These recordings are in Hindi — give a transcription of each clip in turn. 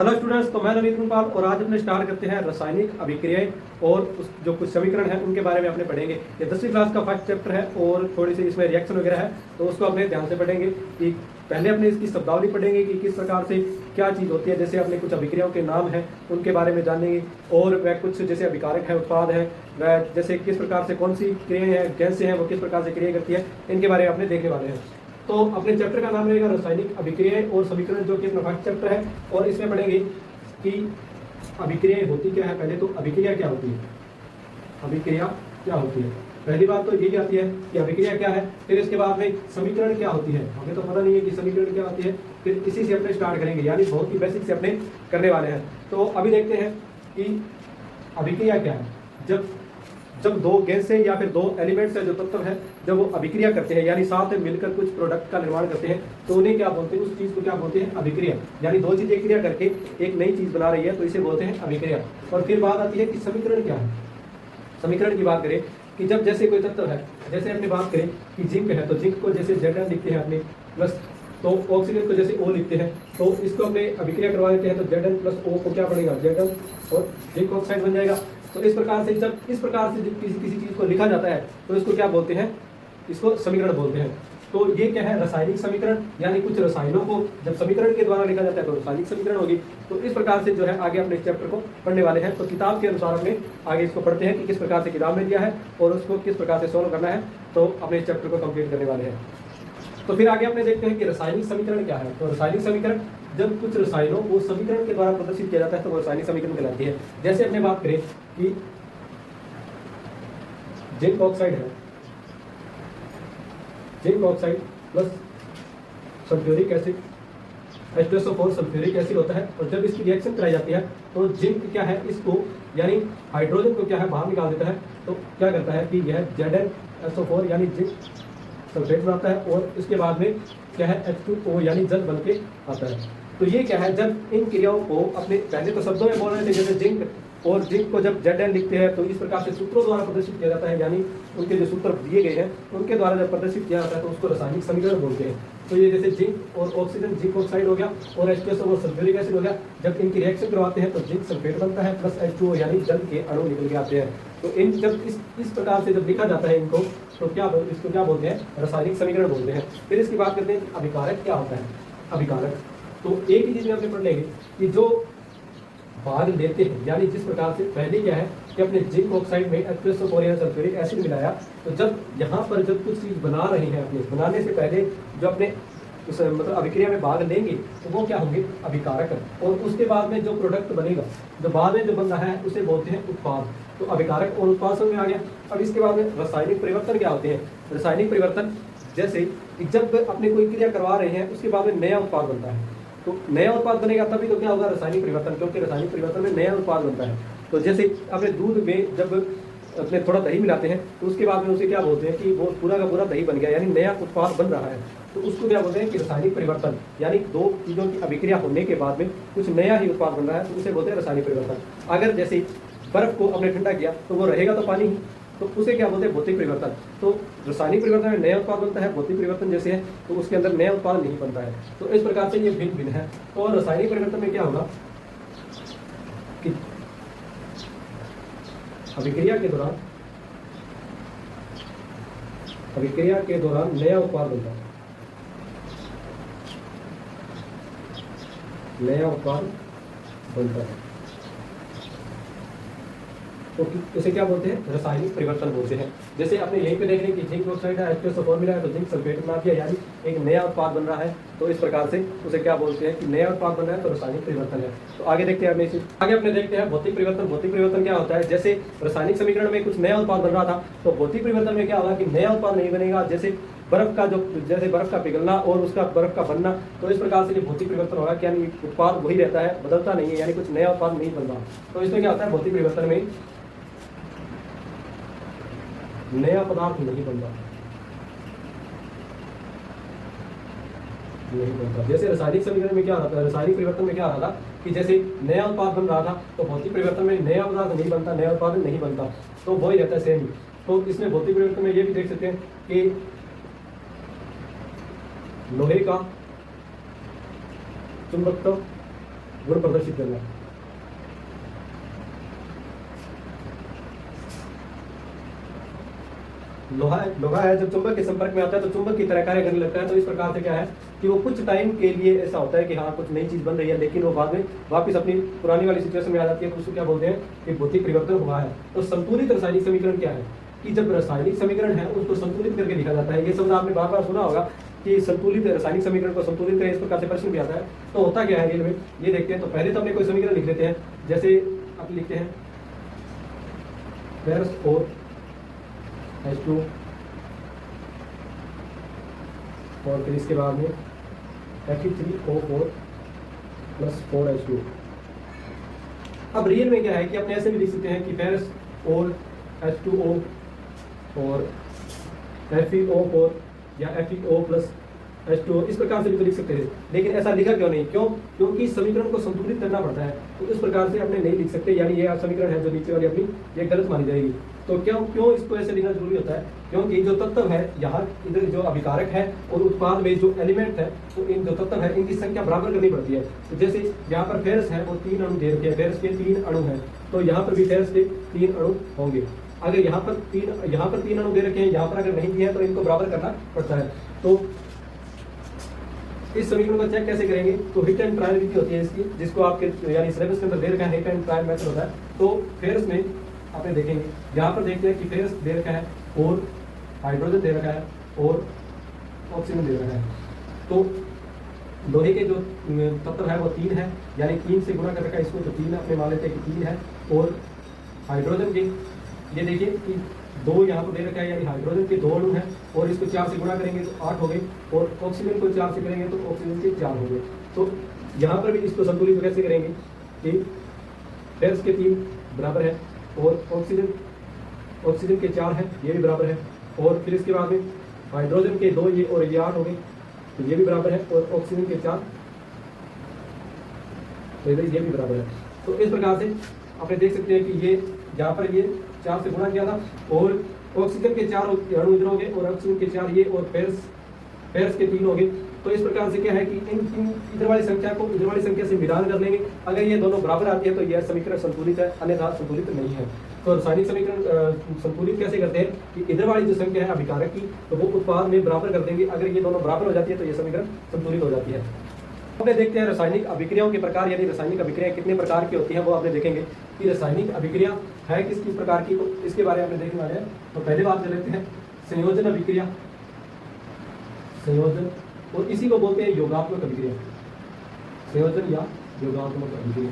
हेलो स्टूडेंट्स, तो मैं नवीन कुमार और आज अपने स्टार्ट करते हैं रासायनिक अभिक्रियाएं और जो कुछ समीकरण हैं उनके बारे में अपने पढ़ेंगे। ये 10वीं क्लास का फर्स्ट चैप्टर है और थोड़ी सी इसमें रिएक्शन वगैरह है, तो उसको अपने ध्यान से पढ़ेंगे कि पहले अपने इसकी शब्दावली पढ़ेंगे कि किस प्रकार से क्या चीज़ होती है। जैसे अपने कुछ अभिक्रियाओं के नाम हैं उनके बारे में जानेंगे और वह कुछ जैसे अभिकारक है, उत्पाद है, वह जैसे किस प्रकार से कौन सी क्रियाएं हैं, गैसें हैं, वो किस प्रकार से क्रिया करती है, इनके बारे में अपने देखने वाले हैं। तो अपने चैप्टर का नाम रहेगा रासायनिक अभिक्रियाएं और समीकरण, जो कि अपना फर्स्ट चैप्टर है। और इसमें पढ़ेंगे कि अभिक्रियाएं होती क्या है। पहले तो अभिक्रिया क्या होती है, अभिक्रिया क्या होती है। पहली बात तो यही आती है कि अभिक्रिया क्या है। फिर इसके बाद में समीकरण क्या होती है, हमें तो पता नहीं है कि समीकरण क्या होती है। फिर इसी से अपने स्टार्ट करेंगे, यानी बहुत ही बेसिक से अपने करने वाले हैं। तो अभी देखते हैं कि अभिक्रिया क्या है। जब दो गैसें या फिर दो एलिमेंट्स है, जो तत्व है, जब वो अभिक्रिया करते हैं यानी साथ में मिलकर कुछ प्रोडक्ट का निर्माण करते हैं, तो उन्हें क्या बोलते हैं, उस चीज़ को क्या बोलते हैं, अभिक्रिया। यानी दो चीज़ें क्रिया करके एक नई चीज़ बना रही है, तो इसे बोलते हैं अभिक्रिया। और फिर बात आती है कि समीकरण क्या है। समीकरण की बात करें कि जब जैसे कोई तत्व है, जैसे अपनी बात करें कि जिंक है, तो जिंक को जैसे Zn लिखते हैं अपने प्लस, तो ऑक्सीजन को जैसे O लिखते हैं, तो इसको अपने अभिक्रिया करवा देते हैं, तो Zn प्लस O को क्या बनेगा, Zn और जिंक ऑक्साइड बन जाएगा। तो इस प्रकार से जब किसी चीज़ को लिखा जाता है तो इसको क्या बोलते हैं, इसको समीकरण बोलते हैं। तो ये क्या है, रासायनिक समीकरण, यानी कुछ रसायनों को जब समीकरण के द्वारा लिखा जाता है तो रासायनिक समीकरण होगी। तो इस प्रकार से जो है आगे अपने इस चैप्टर को पढ़ने वाले हैं। तो किताब के अनुसार हमने आगे इसको पढ़ते हैं कि किस प्रकार से किताब में दिया है और उसको किस प्रकार से सोल्व करना है, तो अपने इस चैप्टर को कंप्लीट करने वाले हैं। तो फिर आगे अपने देखते हैं कि रासायनिक समीकरण क्या है। तो रासायनिक समीकरण, जब कुछ रसायनों को समीकरण के द्वारा प्रदर्शित किया जाता है तो वो रासायनिक समीकरण कहलाती है। जैसे अपने बात करें कि जिंक ऑक्साइड है, zinc oxide plus sulphuric acid, H2SO4 sulphuric acid होता है। और जब इसकी रिएक्शन कराई जाती है तो जिंक क्या है, इसको यानी हाइड्रोजन को क्या है बाहर निकाल देता है। तो क्या करता है कि यह ZnSO4 यानी जिंक सल्फेट बनाता है और इसके बाद में क्या है H2O यानी जल बन के आता है। तो ये क्या है, जब इन क्रियाओं को अपने पहले तो शब्दों में बोल रहे थे, जैसे जिंक, और जिंक को जब Zn लिखते हैं तो इस प्रकार से सूत्रों द्वारा प्रदर्शित किया जाता है, यानी उनके जो सूत्र दिए गए हैं उनके द्वारा जब प्रदर्शित किया जाता है तो उसको रासायनिक समीकरण बोलते हैं। तो ये जैसे जिंक और ऑक्सीजन, जिंक ऑक्साइड हो गया और H2SO सल्फ्यूरिक एसिड हो गया, जब इनकी रिएक्शन करवाते हैं तो जिंक सल्फेट बनता है प्लस H2O यानी जल के अणु निकल के आते हैं। तो इन जब इस प्रकार से जब लिखा जाता है इनको, तो इसको क्या बोलते हैं, रासायनिक समीकरण बोलते हैं। फिर इसकी बात करते हैं कि अभिकारक क्या होता है। अभिकारक तो एक ही चीज में अपने पढ़ लेंगे कि जो भाग लेते हैं, यानी जिस प्रकार से पहले क्या है कि अपने जिंक ऑक्साइड में H2SO4 या सल्फ्यूरिक एसिड मिलाया, तो जब यहाँ पर जब कुछ चीज़ बना रहे हैं, अपने बनाने से पहले जो अपने उस मतलब अभिक्रिया में भाग लेंगे तो वो क्या होंगे, अभिकारक। और उसके बाद में जो प्रोडक्ट बनेगा, जो बाद में जो बन रहा है, उसे बोलते हैं उत्पाद। तो अभिकारक और उत्पाद समझ में आ गया। अब इसके बाद में रासायनिक परिवर्तन क्या होते हैं। रासायनिक परिवर्तन जैसे जब अपने कोई क्रिया करवा रहे हैं उसके बाद में नया उत्पाद बनता है, तो नया उत्पाद बनेगा तभी तो क्या होगा, रासायनिक परिवर्तन, क्योंकि रासायनिक परिवर्तन में नया उत्पाद बनता है। तो जैसे अपने दूध में जब अपने थोड़ा दही मिलाते हैं तो उसके बाद में उसे क्या बोलते हैं कि वो पूरा का पूरा दही बन गया, यानी नया उत्पाद बन रहा है। तो उसको क्या बोलते हैं कि रासायनिक परिवर्तन, यानी दो चीज़ों की अभिक्रिया होने के बाद में कुछ नया ही उत्पाद बन रहा है, तो उसे बोलते हैं रासायनिक परिवर्तन। अगर जैसे बर्फ को अपने ठंडा किया तो वो रहेगा तो पानी ही, तो उसे क्या बोलते हैं, भौतिक परिवर्तन। तो रासायनिक परिवर्तन में नया उत्पाद बनता है, भौतिक परिवर्तन जैसे है तो उसके अंदर नया उत्पाद नहीं बनता है। तो इस प्रकार से ये भिन्न भिन्न है। और रासायनिक परिवर्तन में क्या होगा कि अभिक्रिया के दौरान नया उत्पाद बनता है, नया उत्पाद बनता है। तो इसे क्या बोलते हैं, रासायनिक परिवर्तन बोलते हैं। जैसे आपने यहीं पे देख रहे हैं कि जिंक ऑक्साइड है, H2SO4 मिला है तो जिंक सल्फेट बना दिया, यानी एक नया उत्पाद बन रहा है। तो इस प्रकार से उसे क्या बोलते हैं कि नया उत्पाद बन रहा है, तो रासायनिक परिवर्तन है। तो आगे देखते हैं आगे अपने देखते हैं भौतिक परिवर्तन। भौतिक परिवर्तन क्या होता है, जैसे रासायनिक समीकरण में कुछ नया उत्पाद बन रहा था, तो भौतिक परिवर्तन में क्या होगा कि नया उत्पाद नहीं बनेगा। जैसे बर्फ का पिघलना और उसका बर्फ का बनना, तो इस प्रकार से जो भौतिक परिवर्तन होगा कि यानी उत्पाद वही रहता है, बदलता नहीं है, यानी कुछ नया उत्पाद नहीं बन रहा। तो इसमें क्या होता है, भौतिक परिवर्तन में नया पदार्थ नहीं बनता, नहीं बनता। जैसे रासायनिक समीकरण में क्या रहा था, रासायनिक परिवर्तन में क्या रहा था कि जैसे नया उत्पाद बन रहा था, तो भौतिक परिवर्तन में नया पदार्थ नहीं बनता, नया उत्पाद नहीं बनता, तो वही रहता है सेम। तो इसमें भौतिक परिवर्तन में ये भी देख सकते हैं कि लोहे का चुंबकत्व गुण प्रदर्शित करना। लोहा है जब चुंबक के संपर्क में आता है तो चुंबक की तरह कार्य करने लगता है। तो इस प्रकार से क्या है कि वो कुछ टाइम के लिए ऐसा होता है कि हाँ कुछ नई चीज बन रही है, लेकिन वो बाद में वापस अपनी पुरानी वाली सिचुएशन में आ जाती है। तो उसको क्या बोलते हैं कि भौतिक परिवर्तन हुआ है। तो संतुलित रासायनिक समीकरण क्या है कि जब रासायनिक समीकरण है उसको संतुलित करके लिखा जाता है। ये शब्द आपने बार बार सुना होगा कि संतुलित रासायनिक समीकरण को संतुलित करें, इस प्रकार से प्रश्न भी आता है। तो होता क्या है रियल में, ये देखते हैं। तो पहले तो अपने कोई समीकरण लिख लेते हैं, जैसे आप लिखते हैं H2 और फिर इसके बाद में Fe3O4 प्लस 4H2। अब रियल में क्या है कि अपने ऐसे भी लिख सकते हैं कि फेरस और H2O और FeO4 या FeO प्लस H2O, इस प्रकार से भी तो लिख सकते हैं। लेकिन ऐसा लिखा क्यों नहीं? क्योंकि समीकरण को संतुलित करना पड़ता है। तो इस प्रकार से अपने नहीं लिख सकते, यानी ये समीकरण है जो नीचे वाली अपनी ये गलत मानी जाएगी। तो क्यों इसको ऐसे लिखना जरूरी होता है? क्योंकि जो तत्व है यहाँ इधर जो अभिकारक है और उत्पाद में जो एलिमेंट है, तो इन जो तत्व है इनकी संख्या बराबर करनी पड़ती है। तो जैसे यहाँ पर फेरस है वो 3 अणु दे रखे हैं, फेरस के 3 अणु हैं, तो यहाँ पर भी फेरस के 3 अणु होंगे। अगर यहाँ पर 3 अणु दे रखे हैं, यहाँ पर अगर नहीं दिए हैं तो इनको बराबर करना पड़ता है। तो इस समीकरण को चेक कैसे करेंगे? तो हिट एंड ट्रायल विधि होती है इसकी, जिसको आपके यानी सिलेबस के अंदर दे रखा है, हिट एंड ट्रायल मेथड होता है। तो फेरस में आपने देखेंगे, यहाँ पर देखते हैं कि फेरस दे रखा है और हाइड्रोजन दे रखा है और ऑक्सीजन दे रखा है। तो लोहे के जो तत्व है वो 3 है, यानी 3 से गुणा कर रखा है इसको, तो 3 अपने मान लेते हैं कि 3 है। और हाइड्रोजन के ये देखिए कि 2 यहाँ पर दे रखा है, यानी हाइड्रोजन के 2 अणु हैं और इसको 4 से गुणा करेंगे तो 8 हो गए, और ऑक्सीजन को 4 से करेंगे तो ऑक्सीजन के 4 हो गए। तो यहाँ पर भी इसको संतुलित कैसे करेंगे कि फेरस के 3 बराबर है और ऑक्सीजन के 4 है, ये भी बराबर है। और फिर इसके बाद में हाइड्रोजन के 2 ये और ये 8 हो गए, तो ये भी बराबर है। और ऑक्सीजन के 4 तो इधर ये भी बराबर है। तो इस प्रकार से आपने देख सकते हैं कि ये यहाँ पर ये 4 से गुणा किया था और ऑक्सीजन के 4 अणु इधर हो गए और ऑक्सीजन के 4 ये और फेरस के 3 हो गए। तो इस प्रकार से क्या है कि इन इधर वाली संख्या को इधर वाली संख्या से मिलान कर लेंगे। अगर ये दोनों बराबर आती है तो यह समीकरण संतुलित है, अन्यथा संतुलित नहीं है। तो रासायनिक समीकरण संतुलित कैसे करते हैं कि इधर वाली जो संख्या है अभिकारक की, तो वो उत्पाद में बराबर कर देंगे। अगर ये दोनों बराबर हो जाती है तो ये समीकरण संतुलित हो जाती है। आपने देखते हैं रासायनिक अभिक्रियाओं के प्रकार, यानी रासायनिक अभिक्रिया कितने प्रकार की होती हैं वो आपने देखेंगे कि रासायनिक अभिक्रिया है किस किस प्रकार की, तो इसके बारे में आपने देखने वाले हैं। तो पहले बात कर लेते हैं संयोजन अभिक्रिया, संयोजन, और इसी को बोलते हैं योगात्मक अभिक्रिया, संयोजन या योगात्मक अभिक्रिया।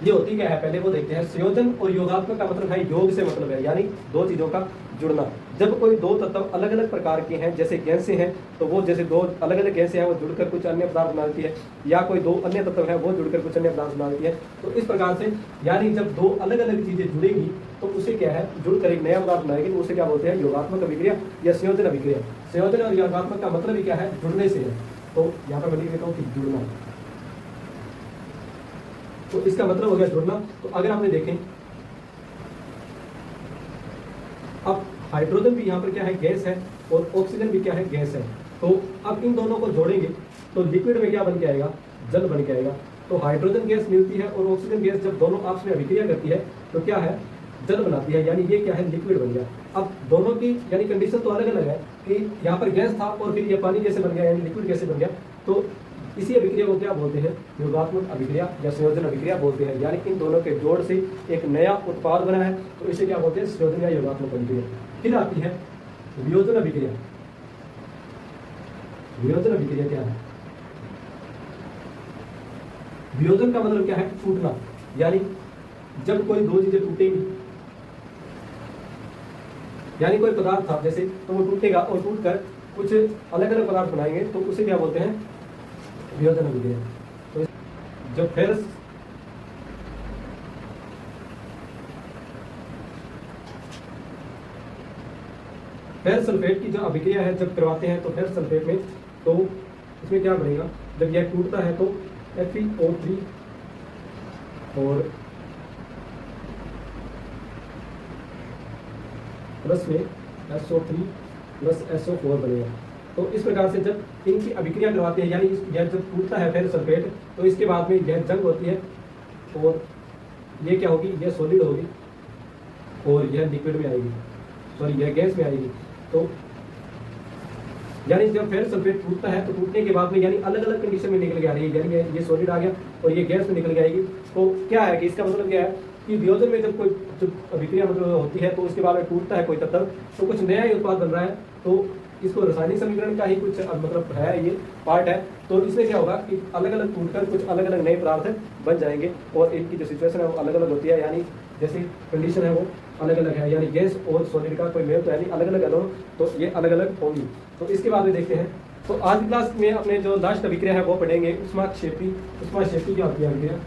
ये होती क्या है पहले वो देखते हैं। संयोजन और योगात्मक का मतलब है योग से मतलब है, यानी दो चीजों का जुड़ना। जब कोई दो तत्व अलग अलग प्रकार के हैं, जैसे गैसें हैं, तो वो जैसे 2 अलग अलग गैसें हैं वो जुड़कर कुछ अन्य पदार्थ बनाती है, या कोई 2 अन्य तत्व है वो जुड़कर कुछ अन्य पदार्थ बनाती है। तो इस प्रकार से यानी जब 2 अलग अलग चीजें जुड़ेंगी तो उसे क्या है, जुड़कर एक नया पदार्थ बनाएगी, तो उसे क्या बोलते हैं, योगात्मक अभिक्रिया या संयोजन अभिक्रिया। संयोजन और योगात्मक का मतलब ही क्या है, जुड़ने से है। तो यहाँ पर मैं लिख देता हूँ कि जुड़ना, तो इसका मतलब हो गया जुड़ना। तो अगर आपने देखें, अब हाइड्रोजन भी यहाँ पर क्या है, गैस है, और ऑक्सीजन भी क्या है, गैस है। तो अब इन दोनों को जोड़ेंगे तो लिक्विड में क्या बन के आएगा, जल बन के आएगा। तो हाइड्रोजन गैस मिलती है और ऑक्सीजन गैस जब दोनों आपस में अभिक्रिया करती है तो क्या है, जल बनाती है, यानी ये क्या है, लिक्विड बन गया। अब दोनों की यानी कंडीशन तो अलग अलग है कि यहाँ पर गैस था और फिर ये पानी कैसे बन गया, यानी लिक्विड कैसे बन गया। तो इसी अभिक्रिया को क्या बोलते हैं, योगात्मक अभिक्रिया या संयोजन अभिक्रिया बोलते हैं। यानी इन दोनों के जोड़ से एक नया उत्पाद बना है, तो इसे क्या बोलते हैं, संयोजन या योगात्मक अभिक्रिया। फिर आती है वियोजन अभिक्रिया। वियोजन अभिक्रिया क्या है, वियोजन का मतलब क्या है, टूटना। यानी जब कोई 2 चीजें टूटेंगी, यानी कोई पदार्थ था जैसे, तो वो टूटेगा और टूटकर कुछ अलग अलग पदार्थ बनाएंगे, तो उसे क्या बोलते हैं, वियोजन अभिक्रिया। तो जब फेरस सल्फेट की जो अभिक्रिया है जब करवाते हैं, तो फेरस सल्फेट में, तो इसमें क्या बनेगा, जब यह टूटता है तो FeO3 और प्लस में SO3 प्लस SO4 बनेगा। तो इस प्रकार से जब इनकी अभिक्रिया करवाते हैं, यानी यह जब टूटता है फेरस सल्फेट, तो इसके बाद में यह जंग होती है और ये क्या होगी, यह सॉलिड होगी और यह लिक्विड में आएगी, सॉरी यह गैस में आएगी। तो यानी जब फेरस सल्फेट टूटता है तो टूटने के बाद में यानी अलग अलग कंडीशन में निकल के आ रही है, यानी ये सॉलिड आ गया और ये गैस में निकल के आएगी। तो क्या है कि इसका मतलब क्या है कि वियोजन में जब कोई अभिक्रिया मतलब होती है तो उसके बाद में टूटता है कोई तत्व, तो कुछ नया ही उत्पाद बन रहा है। तो इसको रासायनिक समीकरण का ही कुछ मतलब है, ये पार्ट है। तो इसमें क्या होगा कि अलग अलग टूटकर कुछ अलग अलग नए पदार्थ बन जाएंगे और इनकी जो सिचुएशन है वो अलग अलग होती है, यानी जैसे कंडीशन है वो अलग अलग है, यानी गैस और सॉलिड का कोई मेल तो है नहीं, अलग अलग है दोनों, तो ये अलग अलग होंगी। तो इसके बाद में देखते हैं। तो आज की क्लास में अपने जो लास्ट अभिक्रिया है वो पढ़ेंगे ऊष्माक्षेपी। ऊष्माक्षेपी क्या होती है अभिक्रिया?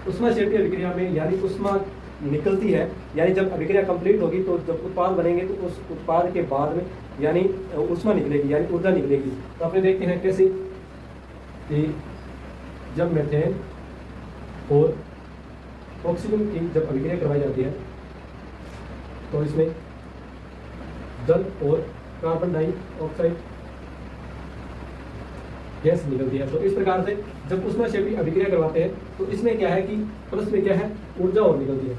ऊष्माक्षेपी अभिक्रिया में यानी ऊष्मा निकलती है, यानी जब अभिक्रिया कंप्लीट होगी तो जब उत्पाद बनेंगे तो उस उत्पाद के बाद में यानी ऊष्मा निकलेगी, यानी ऊर्जा निकलेगी। तो अपने देखते हैं कैसे कि जब मीथेन और ऑक्सीजन की जब अभिक्रिया करवाई जाती है तो इसमें जल और कार्बन डाइऑक्साइड गैस निकलती है। तो इस प्रकार से जब ऊष्माक्षेपी अभिक्रिया करवाते हैं तो इसमें क्या है कि प्लस में क्या है, ऊर्जा और निकलती है।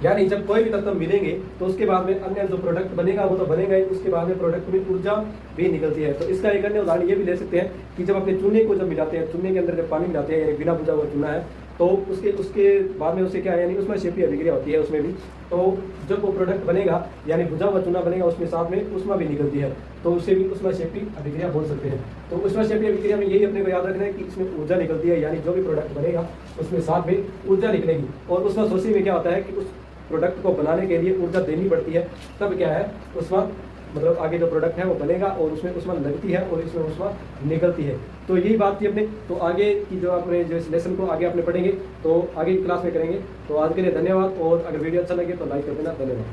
यानी जब कोई भी तत्व मिलेंगे तो उसके बाद में अन्य जो प्रोडक्ट बनेगा वो तो बनेगा ही, उसके बाद में प्रोडक्ट में ऊर्जा भी निकलती है। तो इसका एक अन्य उदाहरण ये भी ले सकते हैं कि जब अपने चूने को जब मिलाते हैं, चूने के अंदर जब पानी मिलाते हैं, यानी बिना बुझा हुआ चूना है, तो उसके बाद में उसे क्या है, यानी ऊष्माक्षेपी अभिक्रिया होती है उसमें भी। तो जब वो प्रोडक्ट बनेगा यानी बुझा हुआ चूना बनेगा, उसमें साथ में ऊष्मा भी निकलती है, तो उसे भी ऊष्माक्षेपी अभिक्रिया बोल सकते हैं। तो ऊष्माक्षेपी अभिक्रिया में यही अपने को याद रखना है कि इसमें ऊर्जा निकलती है, यानी जो भी प्रोडक्ट बनेगा उसमें साथ में ऊर्जा निकलेगी। और ऊष्माशोषी में क्या होता है कि उस प्रोडक्ट को बनाने के लिए ऊर्जा देनी पड़ती है, तब क्या है ऊष्मा मतलब आगे जो प्रोडक्ट है वो बनेगा और उसमें ऊष्मा लगती है और इसमें ऊष्मा निकलती है। तो यही बात थी अपने। तो आगे की जो अपने जो इस लेसन को आगे अपने पढ़ेंगे तो आगे की क्लास में करेंगे। तो आज के लिए धन्यवाद, और अगर वीडियो अच्छा लगे तो लाइक कर देना। धन्यवाद।